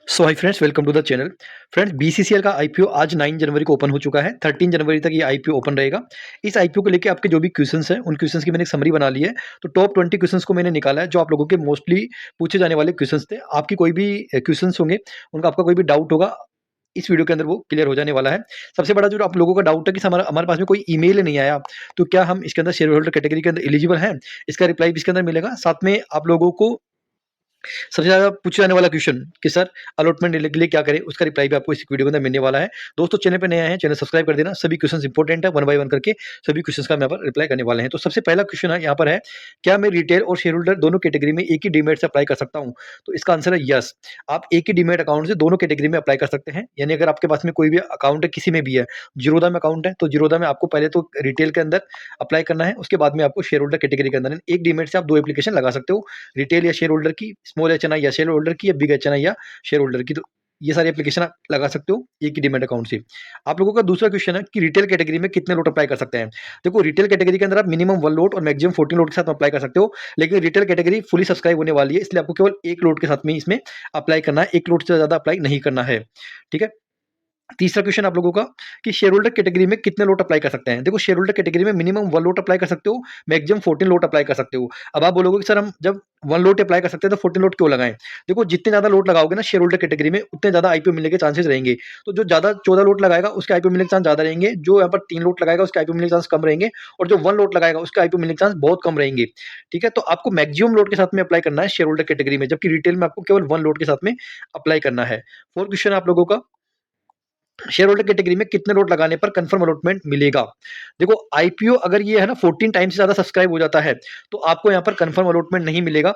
So hi friends, welcome to the channel. Friends, BCCL का IPO आज 9 जनवरी को open हो चुका है। 13 जनवरी तक ये आईपीओ ओपन रहेगा। इस आईपीओ को लेके आपके जो भी क्वेश्चंस हैं, उन क्वेश्चंस की मैंने एक समरी बना ली है। तो टॉप 20 क्वेश्चंस को मैंने निकाला है, जो आप लोगों के मोस्टली पूछे जाने वाले क्वेश्चंस थे। आपकी कोई भी क्वेश्चंस होंगे, उनका आपका कोई भी डाउट होगा, इस वीडियो के अंदर वो क्लियर हो जाने वाला है। सबसे बड़ा जो आप लोगों का डाउट है कि हमारा हमारे पास में कोई ईमेल नहीं आया, तो क्या हम इसके अंदर शेयर होल्डर कैटेगरी के अंदर एलिजिबल हैं? इसका रिप्लाई भी इसके अंदर मिलेगा। साथ में आप लोगों को सबसे ज़्यादा पूछे जाने वाला क्वेश्चन कि सर अलॉटमेंट लेने के लिए क्या करें, उसका रिप्लाई भी आपको इस वीडियो के अंदर मिलने वाला है। दोस्तों, चैनल पे नए आए हैं, चैनल सब्सक्राइब कर देना। सभी क्वेश्चंस इंपॉर्टेंट है, वन बाय वन करके सभी क्वेश्चंस का हम यहाँ पर रिप्लाई करने वाले हैं। तो सबसे पहला क्वेश्चन है यहाँ पर है, क्या मैं रिटेल और शेयर होल्डर दोनों कैटेगरी में एक ही डीमैट से अप्लाई कर सकता हूँ? तो इसका आंसर है यस। आप एक ही डीमैट अकाउंट से दोनों कैटेगरी में अप्लाई कर सकते हैं। यानी अगर आपके पास में कोई भी अकाउंट है, किसी में भी है, जीरोधा में अकाउंट है, तो जीरोधा में आपको पहले तो रिटेल के अंदर अप्लाई करना है, उसके बाद में आपको शेयर होल्डर कैटेगरी के अंदर एक डीमैट से आप दो एप्लीकेशन लगा सकते हो। रिटेल या शेयर होल्डर की, स्मॉल एचएनआई या शेयर होल्डर की, या बिग एचएनआई या शेयर होल्डर की। तो ये सारी एप्लीकेशन आप लगा सकते हो एक ही डीमैट अकाउंट से। आप लोगों का दूसरा क्वेश्चन है कि रिटेल कैटेगरी में कितने लोट अप्लाई कर सकते हैं? देखो, रिटेल कैटेगरी के अंदर आप मिनिमम 1 लोट और मैक्सिमम 14 लोट के साथ अप्लाई कर सकते हो। लेकिन रिटेल कैटेगरी फुली सब्सक्राइब होने वाली है, इसलिए आपको केवल 1 लोट के साथ में इसमें अप्लाई करना है। 1 लोट से ज़्यादा अप्लाई नहीं करना है। ठीक है? तीसरा क्वेश्चन आप लोगों का कि शेयर होल्डर कैटेगरी में कितने लोट अप्लाई कर सकते हैं? देखो, शेयर होल्डर कैटेगरी में मिनिमम 1 लोट अप्लाई कर सकते हो, मैक्सिमम 14 लोट अप्लाई कर सकते हो। अब आप बोलोगे कि सर हम जब 1 लोट अप्लाई कर सकते हैं तो 14 लोट क्यों लगाएं? देखो, जितने ज़्यादा लोट लगाओगे ना शेयर होल्डर कैटेगरी में, उतने ज़्यादा आईपीओ मिलने के चांसेस रहेंगे। तो जो ज़्यादा 14 लोट लगाएगा उसके आईपीओ मिलने के चांस ज़्यादा रहेंगे, जो यहाँ पर 3 लोट लगाएगा उसके आईपीओ मिलने के चांस कम रहेंगे, और जो 1 लोट लगाएगा उसके आईपीओ मिलने के चांस बहुत कम रहेंगे। ठीक है? तो आपको मैक्सिमम लोट के साथ में अप्लाई करना है शेयर होल्डर कैटेगरी में, जबकि रिटेल में आपको केवल 1 लोट के साथ में अप्लाई करना है। 4 क्वेश्चन आप लोगों का, शेयर होल्डर कैटेगरी में कितने लोट लगाने पर कंफर्म अलॉटमेंट मिलेगा? देखो, आईपीओ अगर ये है ना 14 टाइम से ज़्यादा सब्सक्राइब हो जाता है, तो आपको यहाँ पर कंफर्म अलॉटमेंट नहीं मिलेगा।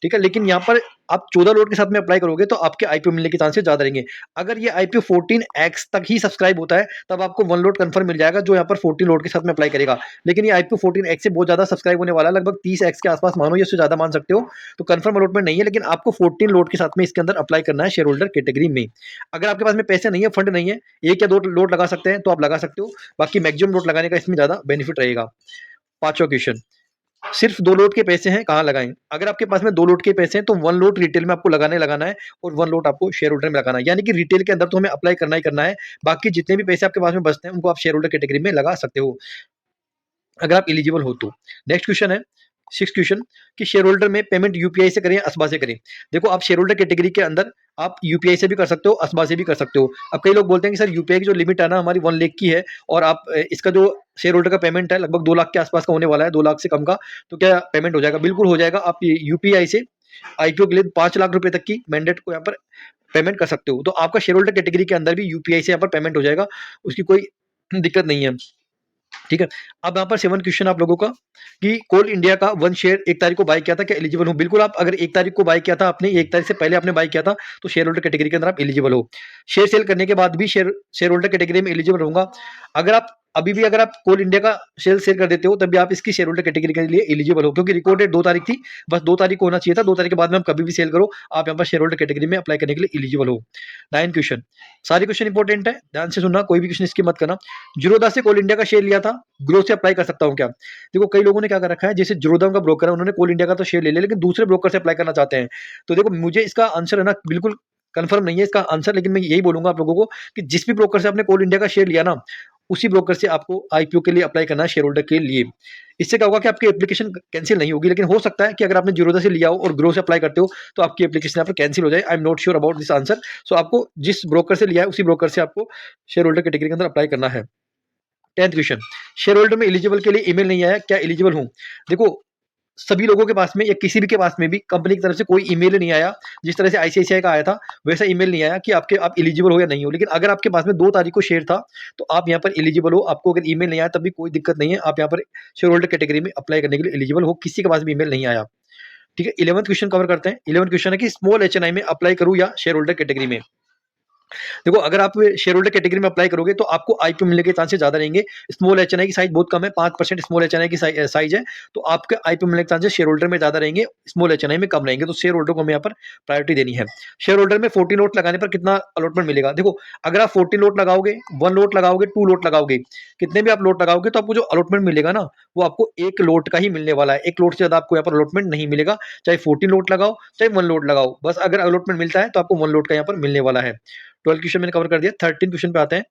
ठीक है? लेकिन यहाँ पर आप 14 लोट के साथ में अप्लाई करोगे तो आपके आईपीओ मिलने के चांसेस ज़्यादा रहेंगे। अगर ये आईपीओ 14x तक ही सब्सक्राइब होता है, तब आपको 1 लोट कंफर्म मिल जाएगा, जो यहाँ पर 14 लोट के साथ में अप्लाई करेगा। लेकिन ये आईपीओ 14x से बहुत ज़्यादा सब्सक्राइब होने वाला है, लगभग 30x के आसपास मानो या उससे ज़्यादा मान सकते हो। तो कंफर्म अलॉटमेंट नहीं है, लेकिन आपको 14 लोट के साथ में इसके अंदर अप्लाई करना है शेयर होल्डर कैटेगरी में। अगर आपके पास में पैसे नहीं है, फंड नहीं है, 1 या 2 लोट लगा सकते हैं तो आप लगा सकते हो। बाकी मैक्सिमम लोट लगाने का इसमें ज़्यादा बेनिफिट रहेगा। पाँचवाँ क्वेश्चन, सिर्फ 2 लोट के पैसे हैं, कहाँ लगाएँ? अगर आपके पास में 2 लोट के पैसे हैं तो 1 लोट रिटेल में आपको लगाना है, और 1 लोट आपको शेयर होल्डर में लगाना है। यानी कि रिटेल के अंदर तो हमें अप्लाई करना ही करना है। बाकी जितने भी पैसे आपके पास में बचते हैं, उनको आप शेयर होल्डर कैटेगरी में लगा सकते हो, अगर आप एलिजिबल हो तो। नेक्स्ट क्वेश्चन है, 6th क्वेश्चन, कि शेयर होल्डर में पेमेंट यूपीआई से करें या असबा से करें? देखो, आप शेयर होल्डर कैटेगरी के अंदर आप यूपीआई से भी कर सकते हो, असबा से भी कर सकते हो। अब कई लोग बोलते हैं कि सर यूपीआई की जो लिमिट है ना हमारी 1 लाख की है, और आप इसका जो शेयर होल्डर का पेमेंट है लगभग 2 लाख के आसपास का होने वाला है, 2 लाख से कम का, तो क्या पेमेंट हो जाएगा? बिल्कुल हो जाएगा। आप यूपीआई से आईपीओ के लिए 5 लाख रुपए तक की मैंडेट को यहाँ पर पेमेंट कर सकते हो। तो आपका शेयर होल्डर कैटेगरी के अंदर भी यूपीआई से यहाँ पर पेमेंट हो जाएगा, उसकी कोई दिक्कत नहीं है। ठीक है? अब यहाँ पर 7 क्वेश्चन आप लोगों का, कि कोल इंडिया का 1 शेयर 1 तारीख को बाय किया था, क्या एलिजिबल हूँ? बिल्कुल, आप अगर 1 तारीख को बाय किया था आपने, 1 तारीख से पहले आपने बाय किया था, तो शेयर होल्डर कैटेगरी के अंदर आप एलिजिबल हो। शेयर सेल करने के बाद भी शेयर होल्डर कैटेगरी में एलिजिबल रहूँगा। अगर आप अभी भी अगर आप कोल इंडिया का शेयर सेल कर देते हो, तब भी आप इसकी शेयर होल्डर कैटेगरी के लिए एलिजिबल हो, क्योंकि रिकॉर्ड डेट 2 तारीख थी, बस 2 तारीख को होना चाहिए था। 2 तारीख के बाद में आप कभी भी सेल करो, आप यहाँ पर शेयर होल्डर कैटेगरी में अप्लाई करने के लिए एलिजिबल हो। 9 क्वेश्चन, सारे क्वेश्चन इंपॉर्टेंट है, ध्यान से सुनना, कोई भी क्वेश्चन स्किप मत करना। जीरोधा से कोल इंडिया का शेयर लिया था, ग्रो से अप्लाई कर सकता हूँ क्या? देखो, कई लोगों ने क्या कर रखा है, जैसे जीरोधा का ब्रोकर है, उन्होंने कोल इंडिया का तो शेयर ले लिया, लेकिन दूसरे ब्रोकर से अप्लाई करना चाहते हैं। तो देखो, मुझे इसका आंसर है ना बिल्कुल कंफर्म नहीं है इसका आंसर, लेकिन मैं यही बोलूंगा आप लोगों को कि जिस भी ब्रोकर से आपने कोल इंडिया का शेयर लिया ना, उसी ब्रोकर से आपको आईपीओ के लिए अप्लाई करना है, शेयर होल्डर के लिए। इससे क्या होगा कि आपकी एप्लीकेशन कैंसिल नहीं होगी, लेकिन हो सकता है कि अगर आपने जीरोधा से लिया हो और ग्रो से अप्लाई करते हो, तो आपकी एप्लीकेशन यहाँ पर कैंसिल हो जाए। I am not sure about this answer. So आपको जिस ब्रोकर से लिया है, उसी ब्रोकर से आपको शेयर होल्डर कैटेगरी के अंदर अप्लाई करना है। 10th क्वेश्चन, शेयर होल्डर में एलिजिबल के लिए ईमेल नहीं आया, क्या एलिजिबल हूँ? देखो, सभी लोगों के पास में या किसी भी के पास में भी कंपनी की तरफ से कोई ईमेल नहीं आया। जिस तरह से आईसीआईसीआई का आया था, वैसा ईमेल नहीं आया कि आप एलिजिबल हो या नहीं हो। लेकिन अगर आपके पास में 2 तारीख को शेयर था, तो आप यहाँ पर एलिजिबल हो। आपको अगर ईमेल नहीं आया, तब भी कोई दिक्कत नहीं है, आप यहाँ पर शेयर होल्डर कैटेगरी में अप्लाई करने के लिए एलिजिबल हो, किसी के पास भी ईमेल नहीं आया। ठीक है? 11th क्वेश्चन कवर करते हैं। 11th क्वेश्चन है कि स्मॉल एचएनआई में अप्लाई करूँ या शेयर होल्डर कैटेगरी में? देखो, अगर आप शेयर होल्डर कैटेगरी में अप्लाई करोगे तो आपको आईपीओ मिलने के चांसेस ज़्यादा रहेंगे। स्मॉल एचएनआई की साइज़ बहुत कम है, 5% स्मॉल एचएनआई की साइज़ है, तो आपके आईपीओ मिलने के चांसेस शेयर होल्डर में ज़्यादा रहेंगे, स्मॉल एचएनआई में कम रहेंगे, तो शेयर होल्डर को हमें यहाँ पर प्रायोरिटी देनी है। शेयर होल्डर में 14 लॉट लगाने पर कितना अलॉटमेंट मिलेगा? देखो, अगर आप 14 लॉट लगाओगे, 1 लॉट लगाओगे, 2 लॉट लगाओगे, कितने भी आप लॉट लगाओगे तो आपको जो अलॉटमेंट मिलेगा ना, वो आपको 1 लॉट का ही मिलने वाला है। 1 लॉट से ज़्यादा आपको यहाँ पर अलॉटमेंट नहीं मिलेगा, चाहे 14 लॉट लगाओ, चाहे 1 लॉट लगाओ। बस अगर अलॉटमेंट मिलता है तो आपको 1 लॉट का यहाँ पर मिलने वाला है। 12 क्वेश्चन मैंने कवर कर दिया। 13 क्वेश्चन पे आते हैं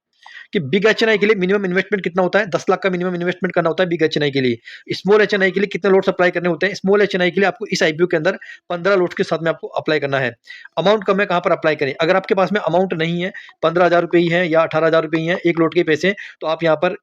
कि बिग एचएनआई के लिए मिनिमम इन्वेस्टमेंट कितना होता है? 10 लाख का मिनिमम इन्वेस्टमेंट करना होता है बिग एचएनआई के लिए। स्मॉल एचएनआई के लिए कितने लोट्स अप्लाई करने होते हैं? स्मॉल एचएनआई के लिए आपको इस आईपीओ के अंदर 15 लोट्स के साथ में आपको अप्लाई करना है। अमाउंट कम है, कहाँ पर अप्लाई करें? अगर आपके पास में अमाउंट नहीं है, 15,000 रुपए ही है या 18,000 रुपए ही है, 1 लोट के पैसे, तो आप यहाँ पर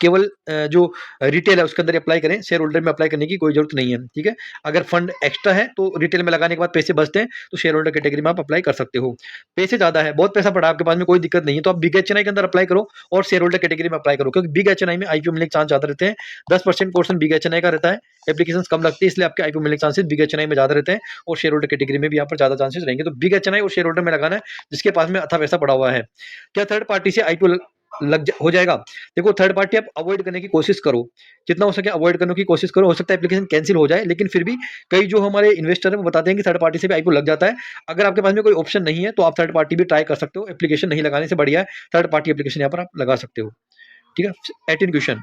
केवल जो रिटेल है उसके अंदर अप्लाई करें, शेयर होल्डर में अप्लाई करने की कोई जरूरत नहीं है, ठीक है। अगर फंड एक्स्ट्रा है तो रिटेल में लगाने के बाद पैसे बचते हैं तो शेयर होल्डर कैटेगरी में आप अप्लाई कर सकते हो। पैसे ज्यादा है, बहुत पैसा पड़ा आपके पास में, कोई दिक्कत नहीं है, तो आप बिग एचएनआई के अंदर अप्लाई करो और शेयर होल्डर कैटेगरी में अप्लाई करो, क्योंकि बिग एचएनआई में आईपीओ मिलने के चांस ज्यादा रहते हैं। 10% पोर्शन बिग एचएनआई का रहता है, एप्लीकेशन कम लगती है, इसलिए आपके आईपीओ मिलने के चांसेस बिग एचएनआई में ज्यादा रहते हैं और शेयर होल्डर कैटेगरी में भी यहाँ पर ज्यादा चांसेस रहेंगे। तो बिग एचएनआई और शेयर होल्डर में लगाना है जिसके पास में अच्छा पैसा पड़ा हुआ है। क्या थर्ड पार्टी से आईपीओ हो जाएगा? देखो, थर्ड पार्टी आप अवॉइड करने की कोशिश करो, जितना हो सके अवॉइड करने की कोशिश करो। हो सकता है एप्लीकेशन कैंसिल हो जाए, लेकिन फिर भी कई जो हमारे इन्वेस्टर हैं वो बताते हैं कि थर्ड पार्टी से भी आईपीओ लग जाता है। अगर आपके पास में कोई ऑप्शन नहीं है तो आप थर्ड पार्टी भी ट्राई कर सकते हो, एप्लीकेशन नहीं लगाने से बढ़िया है थर्ड पार्टी एप्लीकेशन यहाँ पर आप लगा सकते हो, ठीक है। 18 क्वेश्चन,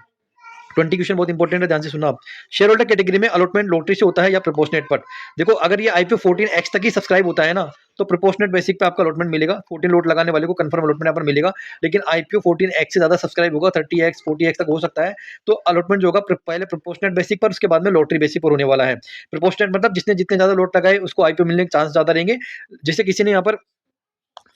20 क्वेश्चन बहुत इंपॉर्टेंट है, ध्यान से सुनना आप। शेयर होल्डर कैटेगरी में अलॉटमेंट लॉटरी से होता है या प्रोपोर्शनेट पर? देखो, अगर ये आईपीओ 14x तक ही सब्सक्राइब होता है ना, तो प्रोपोर्शनेट बेसिक पे आपका अलॉटमेंट मिलेगा। 14 लॉट लगाने वाले को कंफर्म अलॉटमेंट यहाँ पर मिलेगा। लेकिन आईपीओ 14x से ज्यादा सब्सक्राइब होगा, 30x 40x तक हो सकता है, तो अलॉटमेंट जो होगा पहले प्रोपोर्शनेट बेसिक पर, उसके बाद में लॉटरी बेसिक पर होने वाला है। प्रोपोर्शनेट मतलब जिसने जितने ज्यादा लॉट लगाए उसको आईपीओ मिलने के चांस ज्यादा रहेंगे। जैसे किसी ने यहाँ पर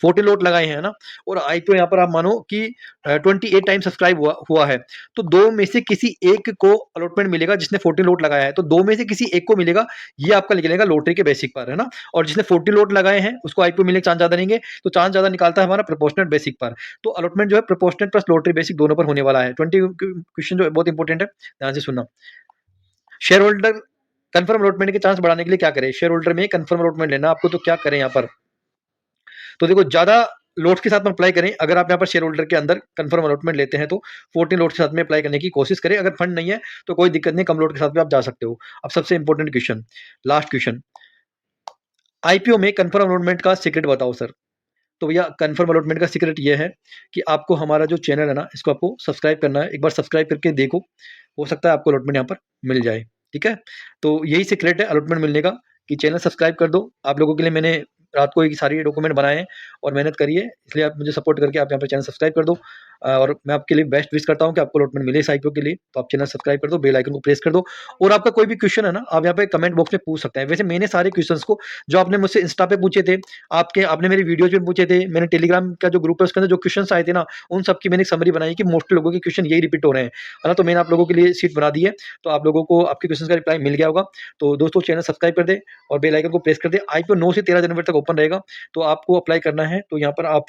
40 लोट लगाए हैं ना, और आईपीओ यहाँ पर आप मानो कि 28 टाइम सब्सक्राइब हुआ है, तो दो में से किसी एक को अलॉटमेंट मिलेगा जिसने 40 लोट लगाया है, तो दो में से किसी एक को मिलेगा, ये आपका निकलेगा लॉटरी के बेसिक पर, है ना। और जिसने 40 लोट लगाए हैं उसको आईपीओ मिलने के चांस ज्यादा रहेंगे, तो चांस ज्यादा निकालता है हमारा प्रोपोर्शनेट बेसिक पर। तो अलॉटमेंट जो है प्रोपोर्शनेट प्लस लॉटरी बेसिक दोनों पर होने वाला है। 20 क्वेश्चन जो है बहुत इंपॉर्टेंट है, ध्यान से सुनना। शेयर होल्डर कंफर्म अलॉटमेंट के चांस बढ़ाने के लिए क्या करें? शेयर होल्डर में कंफर्म अलॉटमेंट लेना आपको, तो क्या करें यहाँ पर? तो देखो, ज्यादा लोट्स के साथ में अप्लाई करें। अगर आप यहाँ पर शेयर होल्डर के अंदर कंफर्म अलॉटमेंट लेते हैं तो 14 लोट के साथ में अप्लाई करने की कोशिश करें। अगर फंड नहीं है तो कोई दिक्कत नहीं, कम लोट के साथ भी आप जा सकते हो। अब सबसे important question, last question, IPO में कंफर्म अलॉटमेंट का सीक्रेट बताओ सर। तो भैया, कंफर्म अलॉटमेंट का सीक्रेट ये है कि आपको हमारा जो चैनल है ना, इसको आपको सब्सक्राइब करना है। एक बार सब्सक्राइब करके देखो, हो सकता है आपको अलॉटमेंट यहाँ पर मिल जाए, ठीक है। तो यही सीक्रेट है अलॉटमेंट मिलने का, कि चैनल सब्सक्राइब कर दो। आप लोगों के लिए मैंने रात को एक सारी डॉक्यूमेंट बनाए हैं और मेहनत करी है, इसलिए आप मुझे सपोर्ट करके आप यहाँ पर चैनल सब्सक्राइब कर दो। और मैं आपके लिए बेस्ट विश करता हूँ कि आपको अलॉटमेंट मिले इस आईपीओ के लिए। तो आप चैनल सब्सक्राइब कर दो, बेल आइकन को प्रेस कर दो, और आपका कोई भी क्वेश्चन है ना, आप यहाँ पे कमेंट बॉक्स में पूछ सकते हैं। वैसे मैंने सारे क्वेश्चंस को जो आपने मुझसे इंस्टा पे पूछे थे, आपने मेरी वीडियोज में पूछे थे, मैंने टेलीग्राम का जो ग्रुप है उसके अंदर जो क्वेश्चंस आए थे ना, उन सब की मैंने एक समरी बनाई कि मोस्ट लोगों के क्वेश्चन यही रिपीट हो रहे हैं, है ना। तो मैंने आप लोगों के लिए शीट बना दी है, तो आप लोगों को आपके क्वेश्चन का रिप्लाई मिल गया होगा। तो दोस्तों, चैनल सब्सक्राइब कर दे और बेल आइकन को प्रेस कर दे। आईपीओ 9 से 13 जनवरी तक ओपन रहेगा, तो आपको अप्लाई करना है तो यहाँ पर आप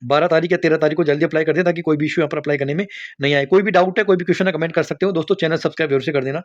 12 तारीख या 13 तारीख को जल्दी अप्लाई कर दें, ताकि कोई भी इश्यू यहाँ पर अप्लाई करने में नहीं आए। कोई भी डाउट है, कोई भी क्वेश्चन है, कमेंट कर सकते हो। दोस्तों, चैनल सब्सक्राइब जरूर से कर देना।